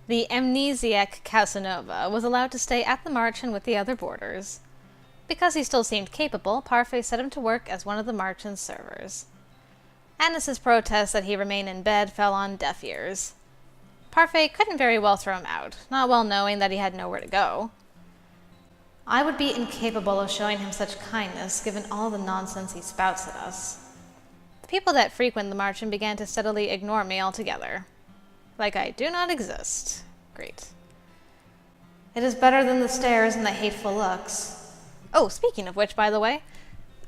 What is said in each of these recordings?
The amnesiac Casanova was allowed to stay at the Marchen with the other boarders. Because he still seemed capable, Parfait set him to work as one of the Marchen's servers. Anis's protest that he remain in bed fell on deaf ears. Parfait couldn't very well throw him out, not well knowing that he had nowhere to go. I would be incapable of showing him such kindness, given all the nonsense he spouts at us. The people that frequent the Marchen began to steadily ignore me altogether. Like I do not exist. Great. It is better than the stares and the hateful looks. Oh, speaking of which, by the way,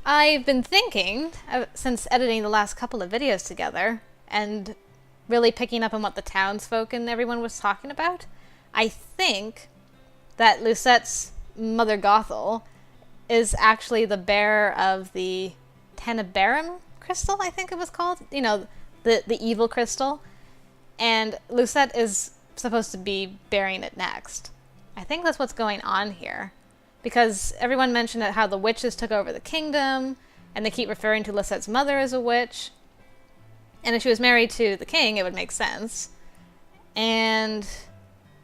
I've been thinking, since editing the last couple of videos together, and really picking up on what the townsfolk and everyone was talking about, I think that Lucette's Mother Gothel is actually the bearer of the Tenebrarum crystal, I think it was called. You know, the evil crystal. And Lucette is supposed to be bearing it next. I think that's what's going on here. Because everyone mentioned how the witches took over the kingdom, and they keep referring to Lucette's mother as a witch. And if she was married to the king, it would make sense. And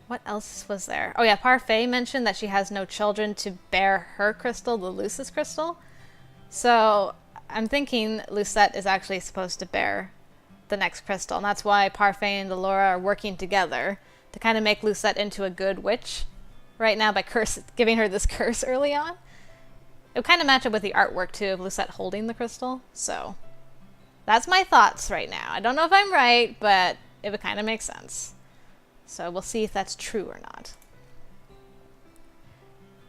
what else was there? Oh yeah, Parfait mentioned that she has no children to bear her crystal, the Lucis crystal. So I'm thinking Lucette is actually supposed to bear the next crystal, and that's why Parfait and Delora are working together to kind of make Lucette into a good witch right now by giving her this curse early on. It would kind of match up with the artwork too of Lucette holding the crystal, so that's my thoughts right now. I don't know if I'm right, but it would kind of make sense. So we'll see if that's true or not.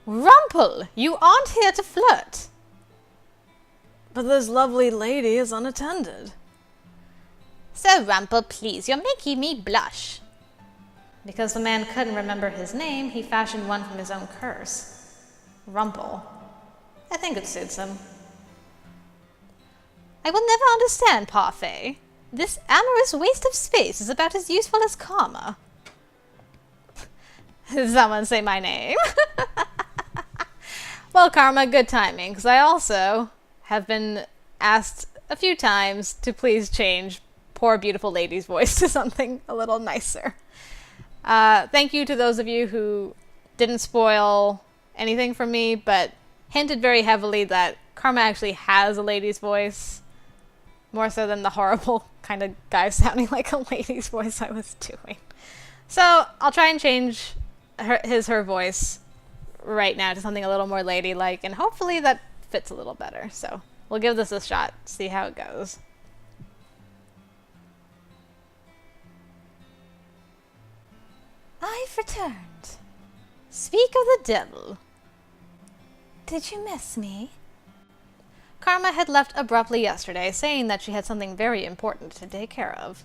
Rumple, you aren't here to flirt. But this lovely lady is unattended. So, Rumple, please, you're making me blush. Because the man couldn't remember his name, he fashioned one from his own curse. Rumple. I think it suits him. I will never understand, Parfait. This amorous waste of space is about as useful as karma. Did someone say my name? Well, Karma, good timing, because I also have been asked a few times to please change poor beautiful lady's voice to something a little nicer. Thank you to those of you who didn't spoil anything from me, but hinted very heavily that Karma actually has a lady's voice, more so than the horrible kind of guy sounding like a lady's voice I was doing. So I'll try and change her voice right now to something a little more ladylike, and hopefully that fits a little better. So we'll give this a shot, see how it goes. I've returned. Speak of the devil. Did you miss me? Karma had left abruptly yesterday, saying that she had something very important to take care of.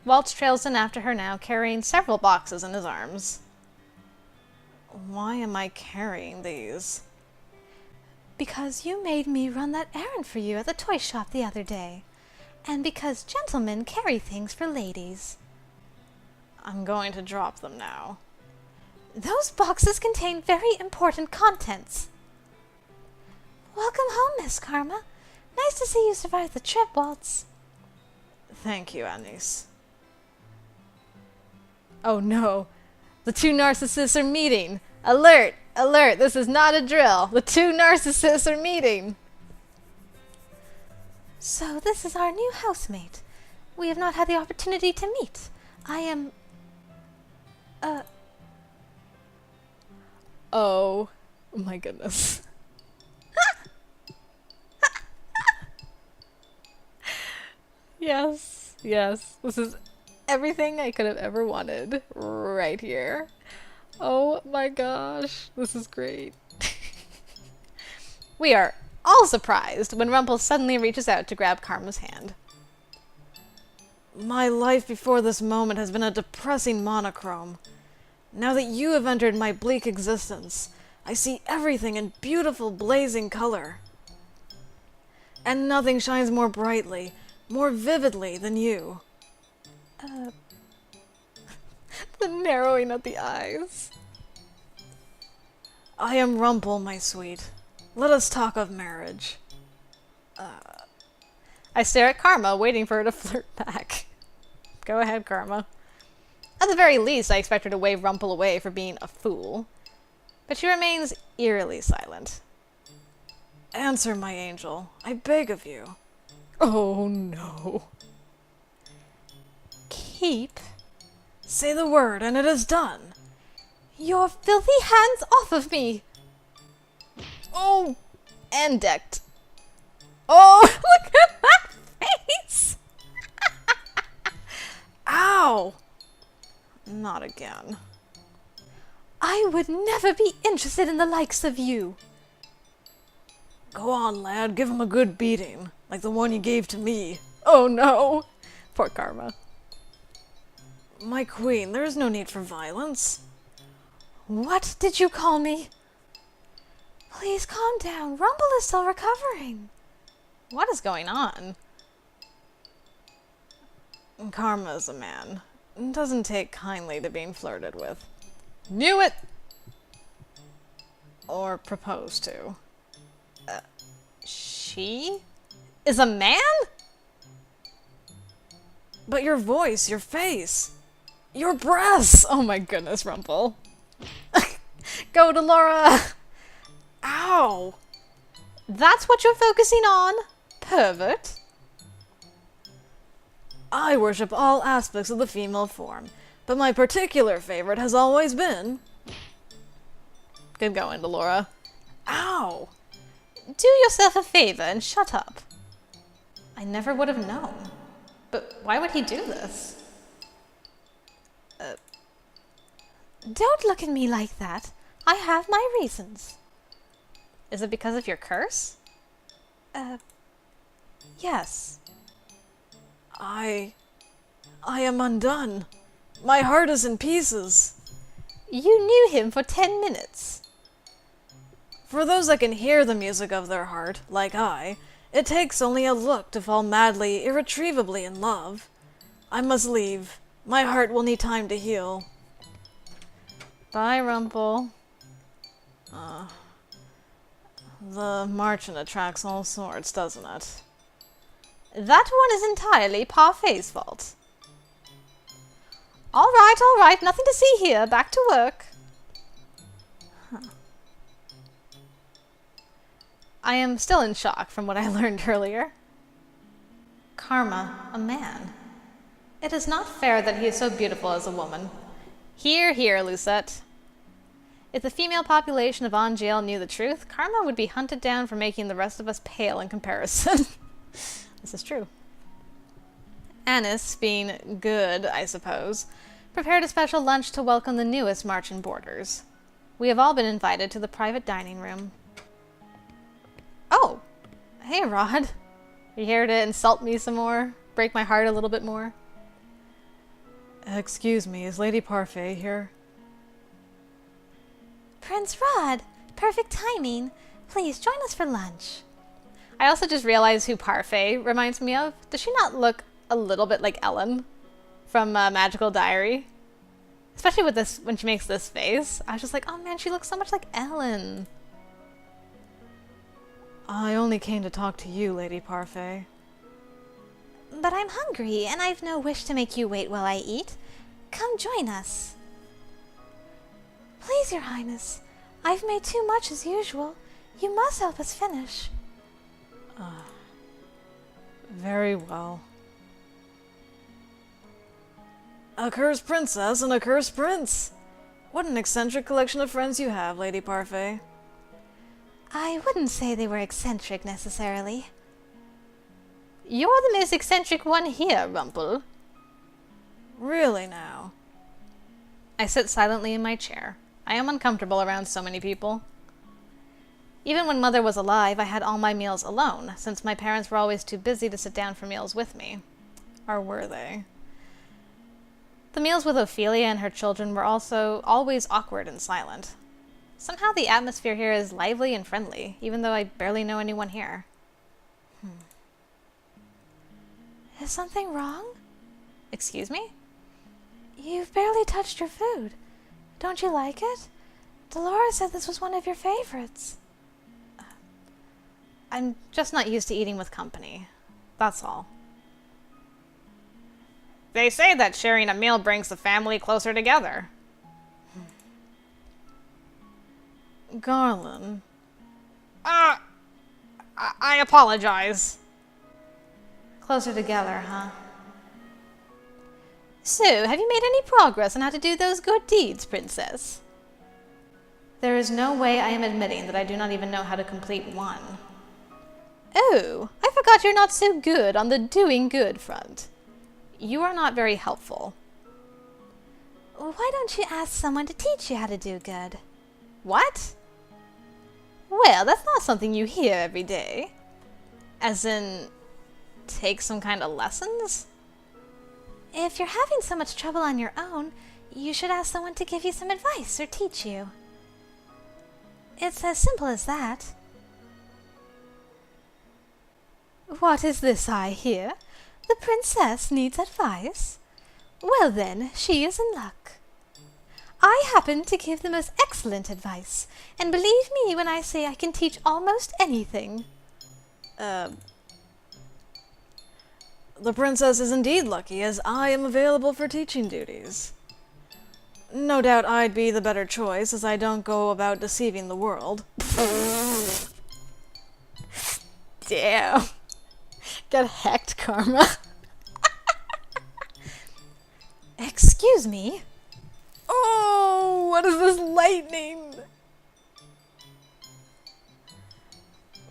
Waltz trails in after her now, carrying several boxes in his arms. Why am I carrying these? Because you made me run that errand for you at the toy shop the other day, and because gentlemen carry things for ladies. I'm going to drop them now. Those boxes contain very important contents. Welcome home, Miss Karma. Nice to see you survive the trip, Waltz. Thank you, Anis. Oh no, the two narcissists are meeting. Alert, alert, this is not a drill. The two narcissists are meeting. So this is our new housemate. We have not had the opportunity to meet. I am... Oh my goodness. Yes, yes. This is everything I could have ever wanted right here. Oh my gosh, this is great. We are all surprised when Rumple suddenly reaches out to grab Karma's hand. My life before this moment has been a depressing monochrome. Now that you have entered my bleak existence, I see everything in beautiful blazing color. And nothing shines more brightly, more vividly than you. The narrowing of the eyes. I am Rumple, my sweet. Let us talk of marriage. I stare at Karma, waiting for her to flirt back. Go ahead, Karma. At the very least, I expect her to wave Rumple away for being a fool. But she remains eerily silent. Answer, my angel. I beg of you. Oh, no. Keep. Say the word, and it is done. Your filthy hands off of me! Oh, and decked. Oh, look at that face! Ow! Not again. I would never be interested in the likes of you. Go on, lad, give him a good beating, like the one you gave to me. Oh no! Poor Karma. My queen, there is no need for violence. What did you call me? Please calm down. Rumple is still recovering. What is going on? Karma is a man. Doesn't take kindly to being flirted with. Knew it! Or proposed to. She is a man? But your voice, your face, your breasts! Oh my goodness, Rumple. Go to Laura! Ow! That's what you're focusing on? Pervert. I worship all aspects of the female form, but my particular favorite has always been... Good going, Laura. Ow! Do yourself a favor and shut up. I never would have known. But why would he do this? Don't look at me like that. I have my reasons. Is it because of your curse? Yes. I am undone. My heart is in pieces. You knew him for 10 minutes. For those that can hear the music of their heart, like I, it takes only a look to fall madly, irretrievably in love. I must leave. My heart will need time to heal. Bye, Rumple. The marching attracts all sorts, doesn't it? That one is entirely Parfait's fault. All right, nothing to see here. Back to work. I am still in shock from what I learned earlier. Karma, a man. It is not fair that he is so beautiful as a woman. Hear, hear, Lucette. If the female population of Angielle knew the truth, Karma would be hunted down for making the rest of us pale in comparison. This is true. Annis, being good, I suppose, prepared a special lunch to welcome the newest Marchen boarders. We have all been invited to the private dining room. Oh! Hey, Rod. Are you here to insult me some more? Break my heart a little bit more? Excuse me, is Lady Parfait here? Prince Rod! Perfect timing. Please join us for lunch. I also just realized who Parfait reminds me of. Does she not look a little bit like Ellen from Magical Diary? Especially with this, when she makes this face. I was just like, oh man, she looks so much like Ellen. I only came to talk to you, Lady Parfait. But I'm hungry, and I've no wish to make you wait while I eat. Come join us. Please, Your Highness. I've made too much as usual. You must help us finish. Very well. A cursed princess and a cursed prince. What an eccentric collection of friends you have, Lady Parfait. I wouldn't say they were eccentric, necessarily. You're the most eccentric one here, Rumple. Really now? I sit silently in my chair. I am uncomfortable around so many people. Even when Mother was alive, I had all my meals alone, since my parents were always too busy to sit down for meals with me. Or were they? The meals with Ophelia and her children were also always awkward and silent. Somehow the atmosphere here is lively and friendly, even though I barely know anyone here. Is something wrong? Excuse me? You've barely touched your food. Don't you like it? Dolores said this was one of your favorites. I'm just not used to eating with company. That's all. They say that sharing a meal brings the family closer together. Garland. I apologize. Closer together, huh? So, have you made any progress on how to do those good deeds, Princess? There is no way I am admitting that I do not even know how to complete one. Oh, I forgot you're not so good on the doing good front. You are not very helpful. Why don't you ask someone to teach you how to do good? What? Well, that's not something you hear every day. As in, take some kind of lessons? If you're having so much trouble on your own, you should ask someone to give you some advice or teach you. It's as simple as that. What is this I hear? The princess needs advice? Well then, she is in luck. I happen to give the most excellent advice, and believe me when I say I can teach almost anything. The princess is indeed lucky, as I am available for teaching duties. No doubt I'd be the better choice, as I don't go about deceiving the world. Damn. Got hecked, Karma. Excuse me? Oh, what is this lightning?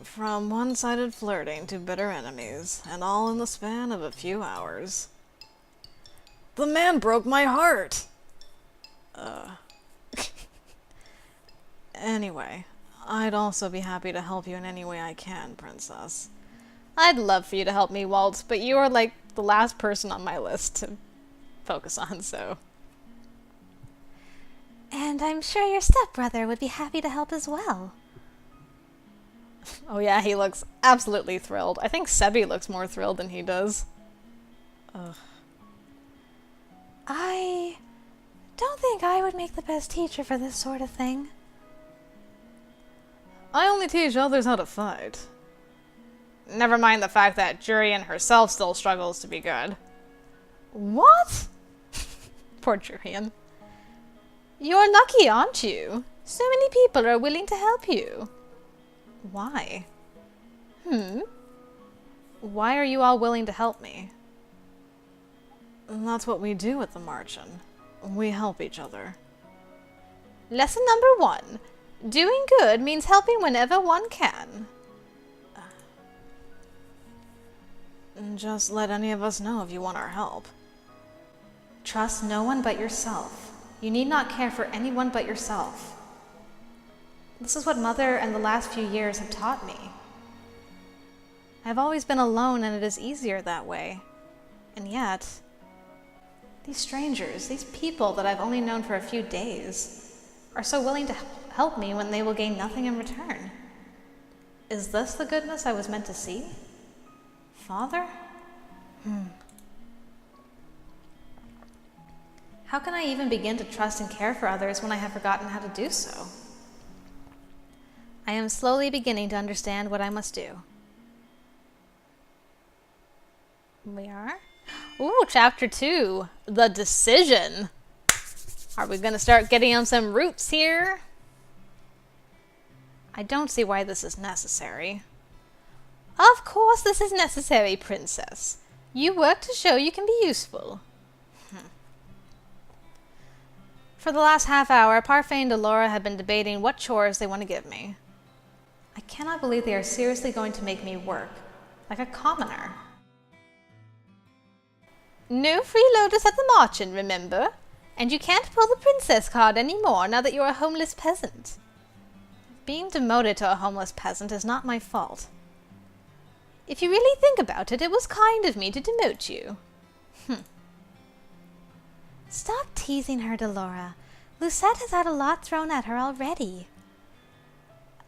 From one-sided flirting to bitter enemies, and all in the span of a few hours. The man broke my heart! Anyway, I'd also be happy to help you in any way I can, Princess. I'd love for you to help me, Walt, but you are like the last person on my list to focus on, so... And I'm sure your stepbrother would be happy to help as well. Oh yeah, he looks absolutely thrilled. I think Sebi looks more thrilled than he does. Ugh. I don't think I would make the best teacher for this sort of thing. I only teach others how to fight. Never mind the fact that Jurian herself still struggles to be good. What? Poor Jurian. You're lucky, aren't you? So many people are willing to help you. Why? Why are you all willing to help me? That's what we do at the Marchen. We help each other. Lesson number 1. Doing good means helping whenever one can. Just let any of us know if you want our help. Trust no one but yourself. You need not care for anyone but yourself. This is what Mother and the last few years have taught me. I've always been alone, and it is easier that way. And yet, these strangers, these people that I've only known for a few days, are so willing to help me when they will gain nothing in return. Is this the goodness I was meant to see? Father? How can I even begin to trust and care for others when I have forgotten how to do so? I am slowly beginning to understand what I must do. We are? Ooh, chapter 2. The decision. Are we going to start getting on some roots here? I don't see why this is necessary. Of course this is necessary, Princess. You work to show you can be useful. For the last half hour, Parfait and Delora have been debating what chores they want to give me. I cannot believe they are seriously going to make me work, like a commoner. No freeloaders at the Marchen, remember? And you can't pull the princess card anymore now that you're a homeless peasant. Being demoted to a homeless peasant is not my fault. If you really think about it, it was kind of me to demote you. Stop teasing her, Delora. Lucette has had a lot thrown at her already.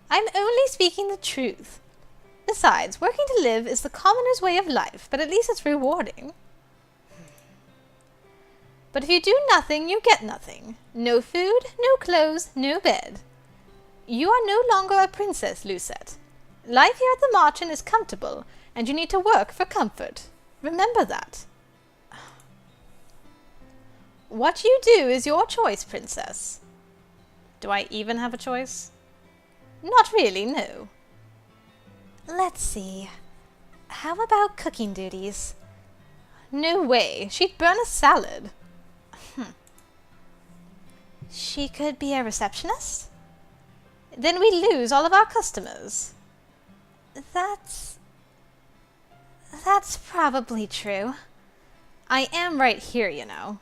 I'm only speaking the truth. Besides, working to live is the commoner's way of life, but at least it's rewarding. But if you do nothing, you get nothing. No food, no clothes, no bed. You are no longer a princess, Lucette. Life here at the Marchen is comfortable, and you need to work for comfort. Remember that. What you do is your choice, Princess. Do I even have a choice? Not really, no. Let's see. How about cooking duties? No way. She'd burn a salad. She could be a receptionist? Then we lose all of our customers. That's probably true. I am right here, you know.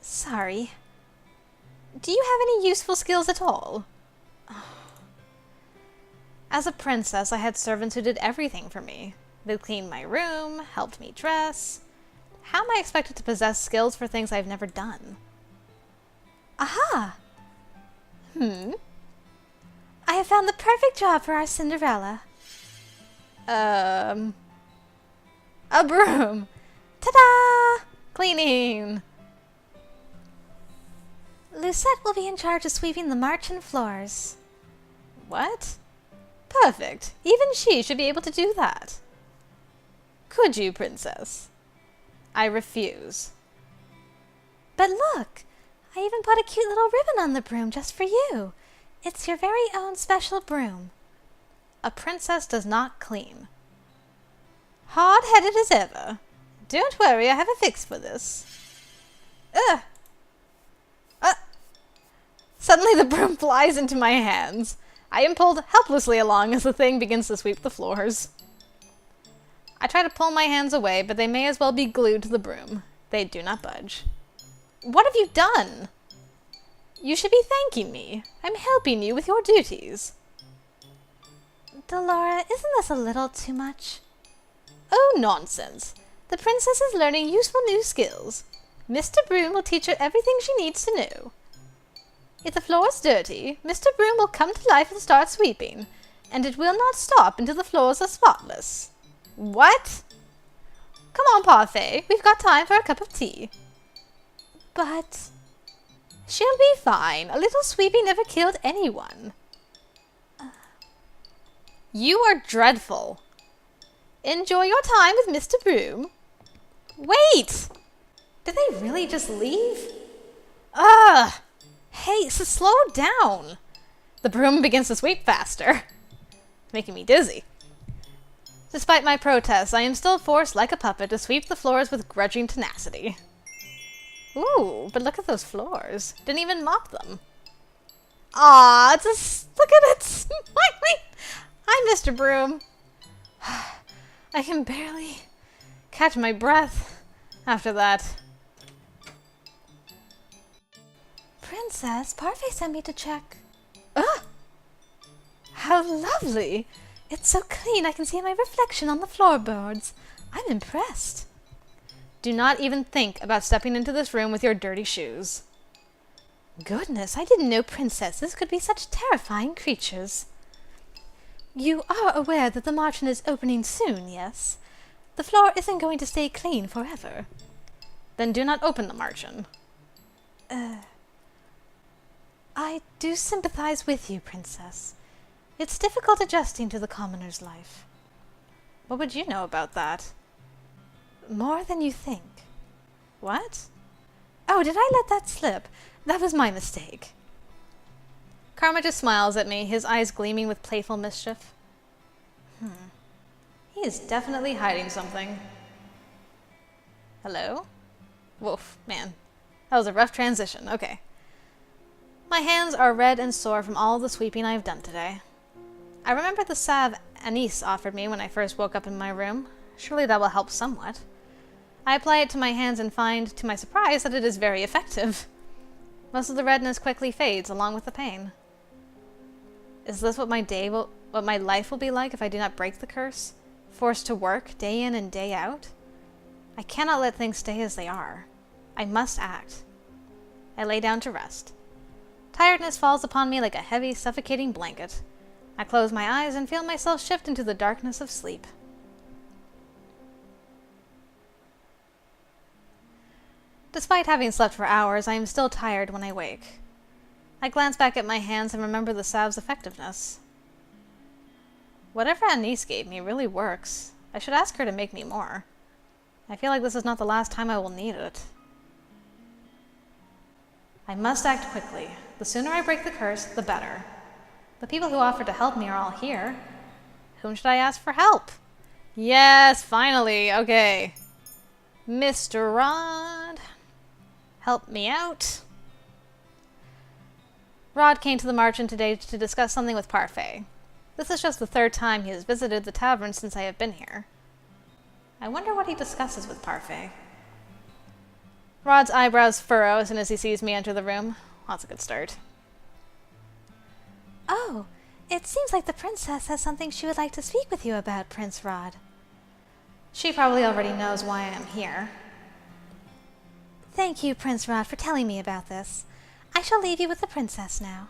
Sorry. Do you have any useful skills at all? As a princess, I had servants who did everything for me. They cleaned my room, helped me dress. How am I expected to possess skills for things I've never done? Aha! I have found the perfect job for our Cinderella. A broom! Ta-da! Cleaning! Lucette will be in charge of sweeping the march and floors. What? Perfect. Even she should be able to do that. Could you, Princess? I refuse. But look! I even put a cute little ribbon on the broom just for you. It's your very own special broom. A princess does not clean. Hard-headed as ever. Don't worry, I have a fix for this. Ugh! Suddenly the broom flies into my hands. I am pulled helplessly along as the thing begins to sweep the floors. I try to pull my hands away, but they may as well be glued to the broom. They do not budge. What have you done? You should be thanking me. I'm helping you with your duties. Delora, isn't this a little too much? Oh, nonsense. The princess is learning useful new skills. Mr. Broom will teach her everything she needs to know. If the floor is dirty, Mr. Broom will come to life and start sweeping, and it will not stop until the floors are spotless. What? Come on, Parfait. We've got time for a cup of tea. But... She'll be fine. A little sweeping never killed anyone. You are dreadful. Enjoy your time with Mr. Broom. Wait! Did they really just leave? Ugh! Hey, so slow down. The broom begins to sweep faster. It's making me dizzy. Despite my protests, I am still forced like a puppet to sweep the floors with grudging tenacity. Ooh, but look at those floors. Didn't even mop them. Ah, just look at it smiling. I'm Mr. Broom. I can barely catch my breath after that. Princess, Parfait sent me to check. Ah! How lovely! It's so clean I can see my reflection on the floorboards. I'm impressed. Do not even think about stepping into this room with your dirty shoes. Goodness, I didn't know princesses could be such terrifying creatures. You are aware that the margin is opening soon, yes? The floor isn't going to stay clean forever. Then do not open the margin. I do sympathize with you, Princess. It's difficult adjusting to the commoner's life. What would you know about that? More than you think. What? Oh, did I let that slip? That was my mistake. Karma just smiles at me, his eyes gleaming with playful mischief. He is definitely hiding something. Hello? Woof, man. That was a rough transition. Okay. My hands are red and sore from all the sweeping I've done today. I remember the salve Anise offered me when I first woke up in my room. Surely that will help somewhat. I apply it to my hands and find, to my surprise, that it is very effective. Most of the redness quickly fades, along with the pain. Is this what my life will be like if I do not break the curse? Forced to work, day in and day out? I cannot let things stay as they are. I must act. I lay down to rest. Tiredness falls upon me like a heavy, suffocating blanket. I close my eyes and feel myself shift into the darkness of sleep. Despite having slept for hours, I am still tired when I wake. I glance back at my hands and remember the salve's effectiveness. Whatever Anise gave me really works. I should ask her to make me more. I feel like this is not the last time I will need it. I must act quickly. The sooner I break the curse, the better. The people who offered to help me are all here. Whom should I ask for help? Yes, finally. Okay. Mr. Rod, help me out. Rod came to the Marchen today to discuss something with Parfait. This is just the third time he has visited the tavern since I have been here. I wonder what he discusses with Parfait. Rod's eyebrows furrow as soon as he sees me enter the room. Well, that's a good start. Oh, it seems like the princess has something she would like to speak with you about, Prince Rod. She probably already knows why I am here. Thank you, Prince Rod, for telling me about this. I shall leave you with the princess now.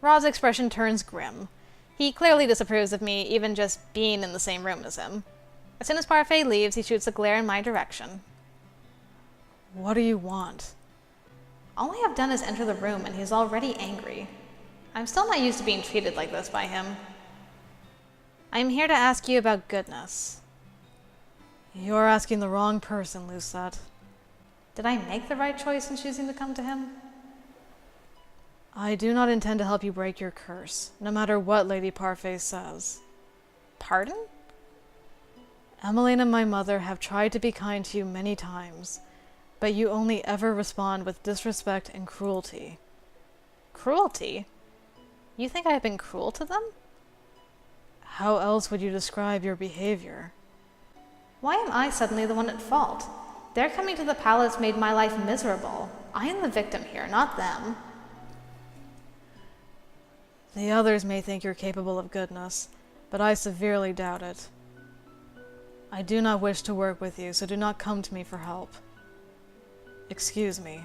Rod's expression turns grim. He clearly disapproves of me even just being in the same room as him. As soon as Parfait leaves, he shoots a glare in my direction. What do you want? All I have done is enter the room, and he's already angry. I'm still not used to being treated like this by him. I am here to ask you about goodness. You're asking the wrong person, Lucette. Did I make the right choice in choosing to come to him? I do not intend to help you break your curse, no matter what Lady Parfait says. Pardon? Emmeline and my mother have tried to be kind to you many times, but you only ever respond with disrespect and cruelty. Cruelty? You think I have been cruel to them? How else would you describe your behavior? Why am I suddenly the one at fault? Their coming to the palace made my life miserable. I am the victim here, not them. The others may think you're capable of goodness, but I severely doubt it. I do not wish to work with you, so do not come to me for help. Excuse me.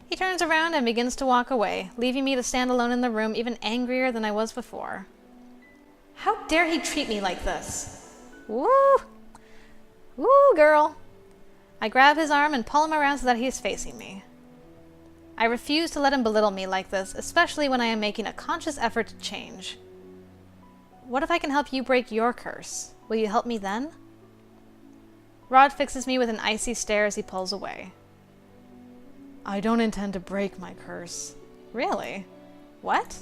He turns around and begins to walk away, leaving me to stand alone in the room, even angrier than I was before. How dare he treat me like this? Woo! Woo, girl! I grab his arm and pull him around so that he is facing me. I refuse to let him belittle me like this, especially when I am making a conscious effort to change. What if I can help you break your curse? Will you help me then? Rod fixes me with an icy stare as he pulls away. I don't intend to break my curse. Really? What?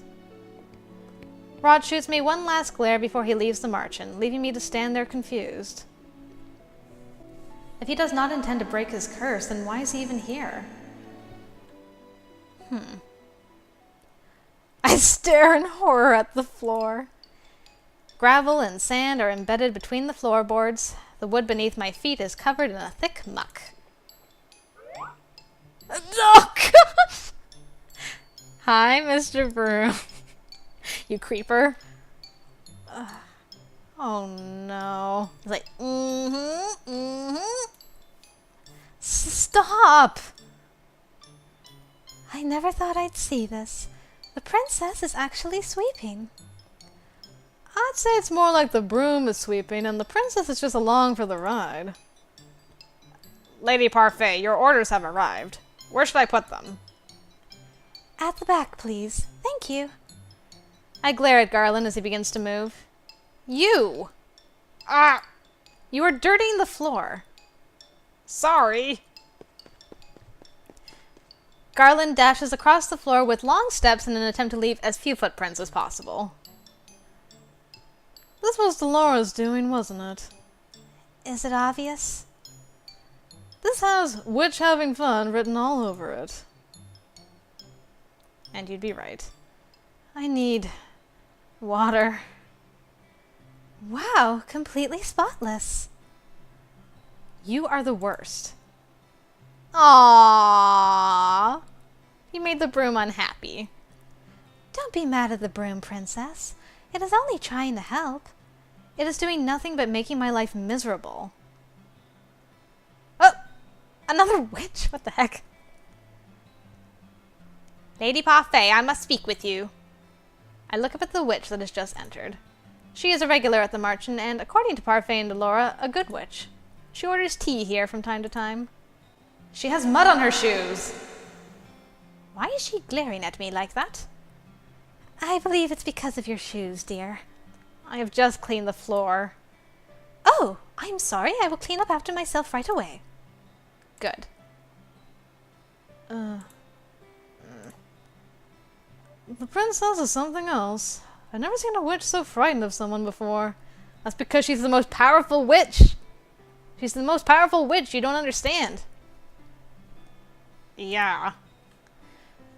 Rod shoots me one last glare before he leaves the Marchen, leaving me to stand there confused. If he does not intend to break his curse, then why is he even here? I stare in horror at the floor. Gravel and sand are embedded between the floorboards. The wood beneath my feet is covered in a thick muck. Oh, God! Hi, Mr. Broom. You creeper. Oh, no. He's like, Stop! I never thought I'd see this. The princess is actually sweeping. I'd say it's more like the broom is sweeping and the princess is just along for the ride. Lady Parfait, your orders have arrived. Where should I put them? At the back, please. Thank you. I glare at Garland as he begins to move. You! Ah! You are dirtying the floor. Sorry. Garland dashes across the floor with long steps in an attempt to leave as few footprints as possible. This was Dolores' doing, wasn't it? Is it obvious? This has "witch having fun" written all over it. And you'd be right. I need water. Wow, completely spotless. You are the worst. Aww. You made the broom unhappy. Don't be mad at the broom, princess. It is only trying to help. It is doing nothing but making my life miserable. Oh! Another witch? What the heck? Lady Parfait, I must speak with you. I look up at the witch that has just entered. She is a regular at the Marchen, and according to Parfait and Delora, a good witch. She orders tea here from time to time. She has mud on her shoes. Why is she glaring at me like that? I believe it's because of your shoes, dear. I have just cleaned the floor. Oh, I'm sorry. I will clean up after myself right away. Good. The princess is something else. I've never seen a witch so frightened of someone before. That's because she's the most powerful witch. She's the most powerful witch, you don't understand. Yeah.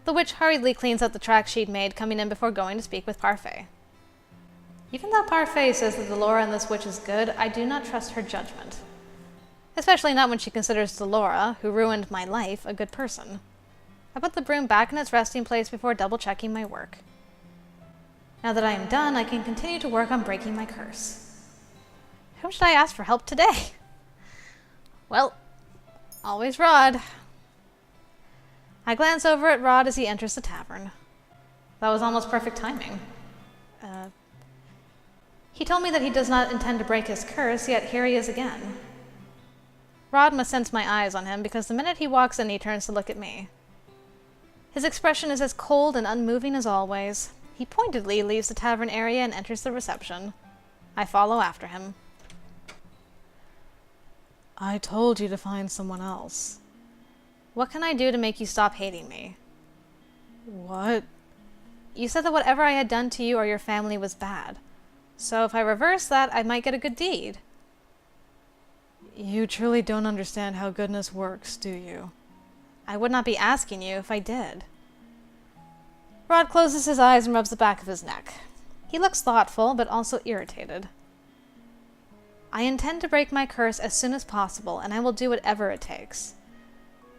The witch hurriedly cleans up the tracks she'd made, coming in before going to speak with Parfait. Even though Parfait says that Delora and this witch is good, I do not trust her judgment. Especially not when she considers Delora, who ruined my life, a good person. I put the broom back in its resting place before double-checking my work. Now that I am done, I can continue to work on breaking my curse. Whom should I ask for help today? Well, always Rod. I glance over at Rod as he enters the tavern. That was almost perfect timing. He told me that he does not intend to break his curse, yet here he is again. Rod must sense my eyes on him, because the minute he walks in, he turns to look at me. His expression is as cold and unmoving as always. He pointedly leaves the tavern area and enters the reception. I follow after him. I told you to find someone else. What can I do to make you stop hating me? What? You said that whatever I had done to you or your family was bad. So if I reverse that, I might get a good deed. You truly don't understand how goodness works, do you? I would not be asking you if I did. Rod closes his eyes and rubs the back of his neck. He looks thoughtful, but also irritated. I intend to break my curse as soon as possible, and I will do whatever it takes.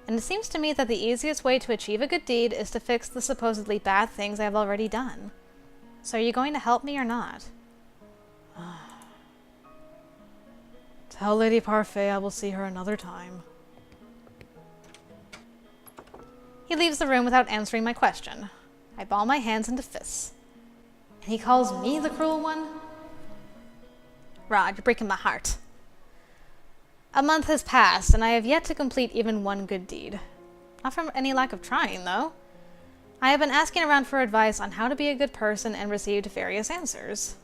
And it seems to me that the easiest way to achieve a good deed is to fix the supposedly bad things I have already done. So are you going to help me or not? Tell Lady Parfait I will see her another time. He leaves the room without answering my question. I ball my hands into fists. And he calls me the cruel one? Rod, you're breaking my heart. A month has passed, and I have yet to complete even one good deed. Not from any lack of trying, though. I have been asking around for advice on how to be a good person and received various answers.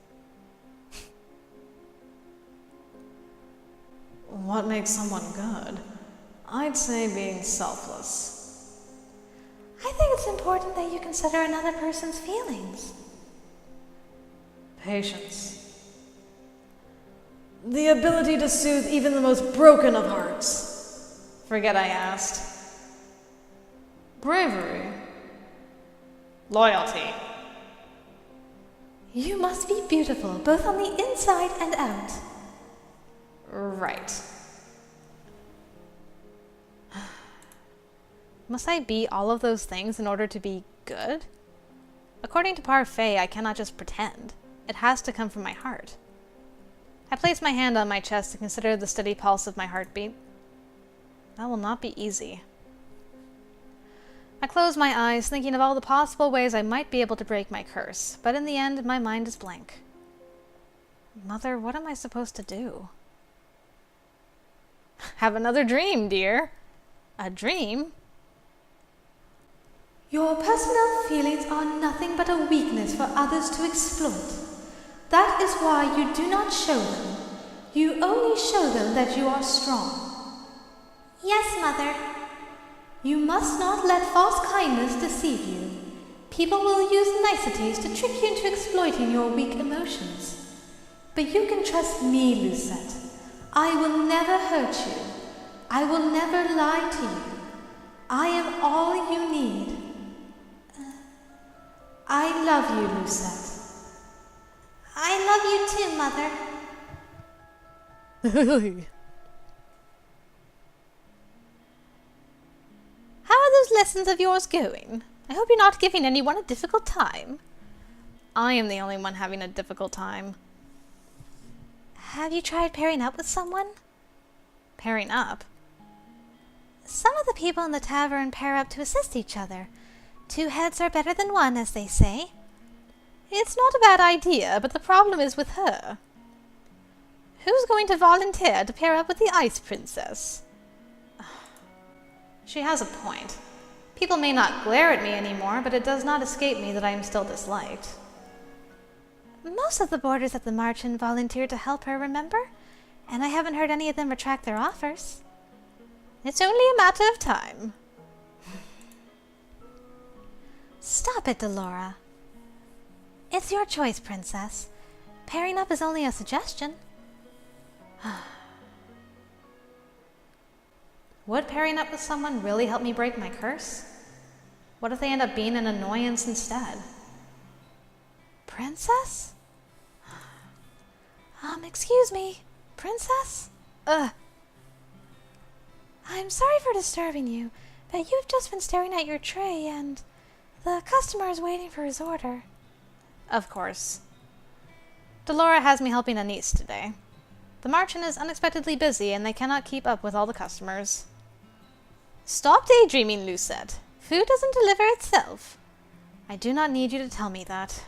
What makes someone good? I'd say being selfless. I think it's important that you consider another person's feelings. Patience. The ability to soothe even the most broken of hearts. Forget I asked. Bravery. Loyalty. You must be beautiful, both on the inside and out. Right. Must I be all of those things in order to be good? According to Parfait, I cannot just pretend. It has to come from my heart. I place my hand on my chest to consider the steady pulse of my heartbeat. That will not be easy. I close my eyes, thinking of all the possible ways I might be able to break my curse, but in the end, my mind is blank. Mother, what am I supposed to do? Have another dream, dear. A dream? Your personal feelings are nothing but a weakness for others to exploit. That is why you do not show them. You only show them that you are strong. Yes, Mother. You must not let false kindness deceive you. People will use niceties to trick you into exploiting your weak emotions. But you can trust me, Lucette. I will never hurt you. I will never lie to you. I am all you need. I love you, Lucette. I love you too, Mother. How are those lessons of yours going? I hope you're not giving anyone a difficult time. I am the only one having a difficult time. Have you tried pairing up with someone? Pairing up? Some of the people in the tavern pair up to assist each other. 2 heads are better than 1, as they say. It's not a bad idea, but the problem is with her. Who's going to volunteer to pair up with the Ice Princess? She has a point. People may not glare at me anymore, but it does not escape me that I am still disliked. Most of the boarders at the Marchen volunteered to help her, remember? And I haven't heard any of them retract their offers. It's only a matter of time. Stop it, Delora. It's your choice, Princess. Pairing up is only a suggestion. Would pairing up with someone really help me break my curse? What if they end up being an annoyance instead? Princess? Excuse me. Princess? I'm sorry for disturbing you, but you've just been staring at your tray and the customer is waiting for his order. Of course. Delora has me helping a niece today. The Marchen is unexpectedly busy and they cannot keep up with all the customers. Stop daydreaming, Lucette. Food doesn't deliver itself. I do not need you to tell me that.